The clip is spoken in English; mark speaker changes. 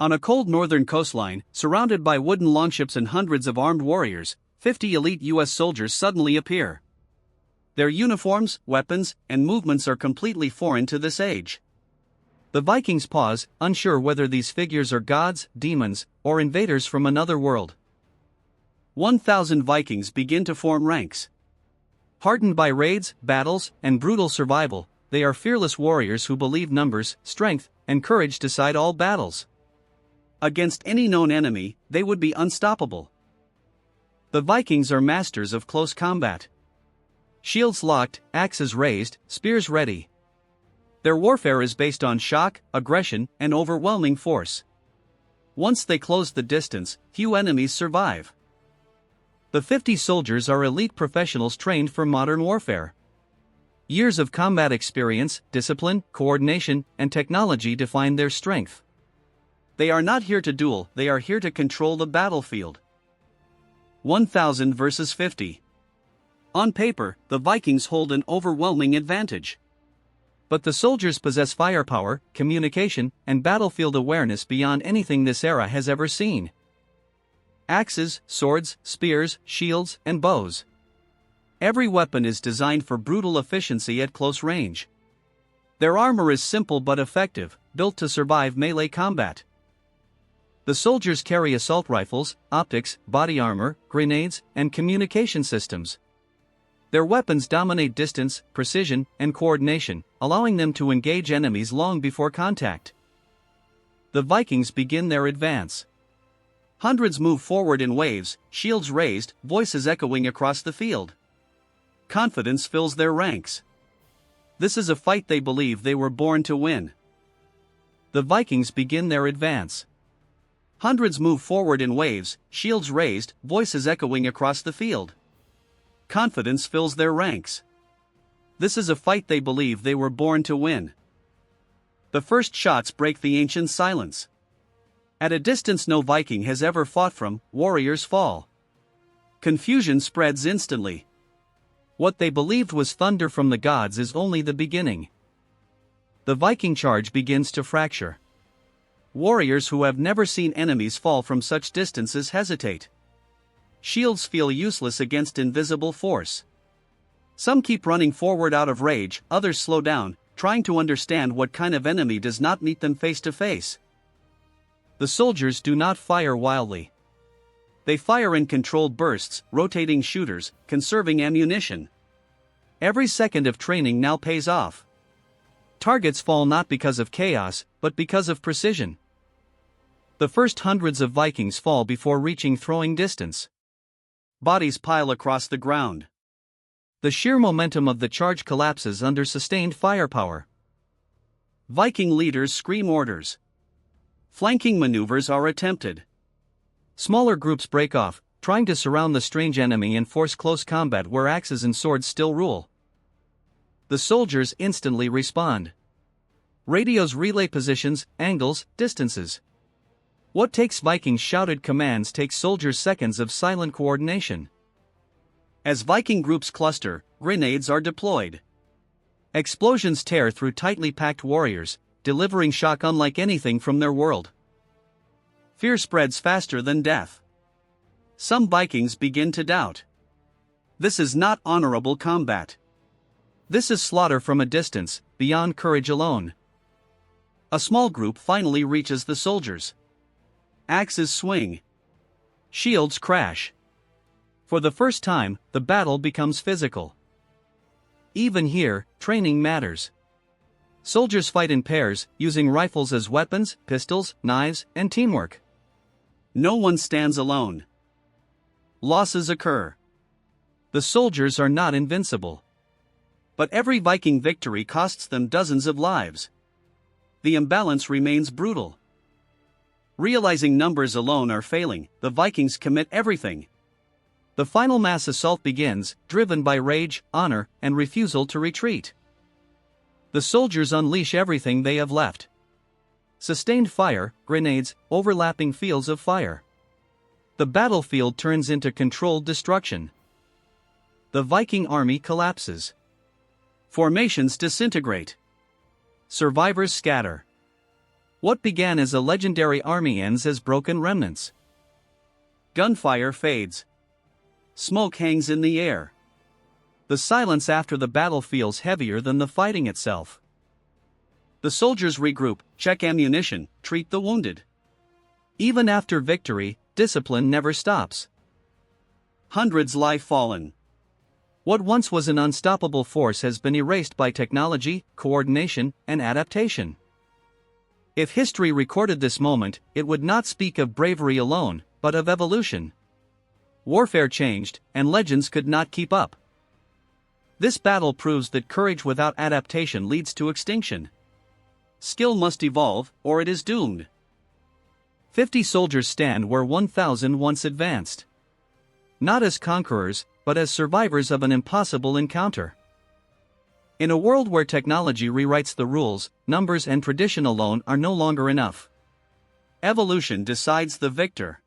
Speaker 1: On a cold northern coastline, surrounded by wooden longships and hundreds of armed warriors, 50 elite U.S. soldiers suddenly appear. Their uniforms, weapons, and movements are completely foreign to this age. The Vikings pause, unsure whether these figures are gods, demons, or invaders from another world. 1,000 Vikings begin to form ranks. Hardened by raids, battles, and brutal survival, they are fearless warriors who believe numbers, strength, and courage decide all battles. Against any known enemy, they would be unstoppable. The Vikings are masters of close combat. Shields locked, axes raised, spears ready. Their warfare is based on shock, aggression, and overwhelming force. Once they close the distance, few enemies survive. The 50 soldiers are elite professionals trained for modern warfare. Years of combat experience, discipline, coordination, and technology define their strength. They are not here to duel, they are here to control the battlefield. 1,000 versus 50. On paper, the Vikings hold an overwhelming advantage. But the soldiers possess firepower, communication, and battlefield awareness beyond anything this era has ever seen. Axes, swords, spears, shields, and bows. Every weapon is designed for brutal efficiency at close range. Their armor is simple but effective, built to survive melee combat. The soldiers carry assault rifles, optics, body armor, grenades, and communication systems. Their weapons dominate distance, precision, and coordination, allowing them to engage enemies long before contact. The Vikings begin their advance. Hundreds move forward in waves, shields raised, voices echoing across the field. Confidence fills their ranks. This is a fight they believe they were born to win. The Vikings begin their advance. Hundreds move forward in waves, shields raised, voices echoing across the field. Confidence fills their ranks. This is a fight they believe they were born to win. The first shots break the ancient silence. At a distance no Viking has ever fought from, warriors fall. Confusion spreads instantly. What they believed was thunder from the gods is only the beginning. The Viking charge begins to fracture. Warriors who have never seen enemies fall from such distances hesitate. Shields feel useless against invisible force. Some keep running forward out of rage, others slow down, trying to understand what kind of enemy does not meet them face to face. The soldiers do not fire wildly. They fire in controlled bursts, rotating shooters, conserving ammunition. Every second of training now pays off. Targets fall not because of chaos, but because of precision. The first hundreds of Vikings fall before reaching throwing distance. Bodies pile across the ground. The sheer momentum of the charge collapses under sustained firepower. Viking leaders scream orders. Flanking maneuvers are attempted. Smaller groups break off, trying to surround the strange enemy and force close combat where axes and swords still rule. The soldiers instantly respond. Radios relay positions, angles, distances. What takes Vikings' shouted commands takes soldiers seconds of silent coordination. As Viking groups cluster, grenades are deployed. Explosions tear through tightly packed warriors, delivering shock unlike anything from their world. Fear spreads faster than death. Some Vikings begin to doubt. This is not honorable combat. This is slaughter from a distance, beyond courage alone. A small group finally reaches the soldiers. Axes swing. Shields crash. For the first time, the battle becomes physical. Even here, training matters. Soldiers fight in pairs, using rifles as weapons, pistols, knives, and teamwork. No one stands alone. Losses occur. The soldiers are not invincible. But every Viking victory costs them dozens of lives. The imbalance remains brutal. Realizing numbers alone are failing, the Vikings commit everything. The final mass assault begins, driven by rage, honor, and refusal to retreat. The soldiers unleash everything they have left. Sustained fire, grenades, overlapping fields of fire. The battlefield turns into controlled destruction. The Viking army collapses. Formations disintegrate. Survivors scatter. What began as a legendary army ends as broken remnants. Gunfire fades. Smoke hangs in the air. The silence after the battle feels heavier than the fighting itself. The soldiers regroup, check ammunition, treat the wounded. Even after victory, discipline never stops. Hundreds lie fallen. What once was an unstoppable force has been erased by technology, coordination, and adaptation. If history recorded this moment, it would not speak of bravery alone, but of evolution. Warfare changed, and legends could not keep up. This battle proves that courage without adaptation leads to extinction. Skill must evolve, or it is doomed. 50 soldiers stand where 1,000 once advanced. Not as conquerors, but as survivors of an impossible encounter. In a world where technology rewrites the rules, numbers and tradition alone are no longer enough. Evolution decides the victor.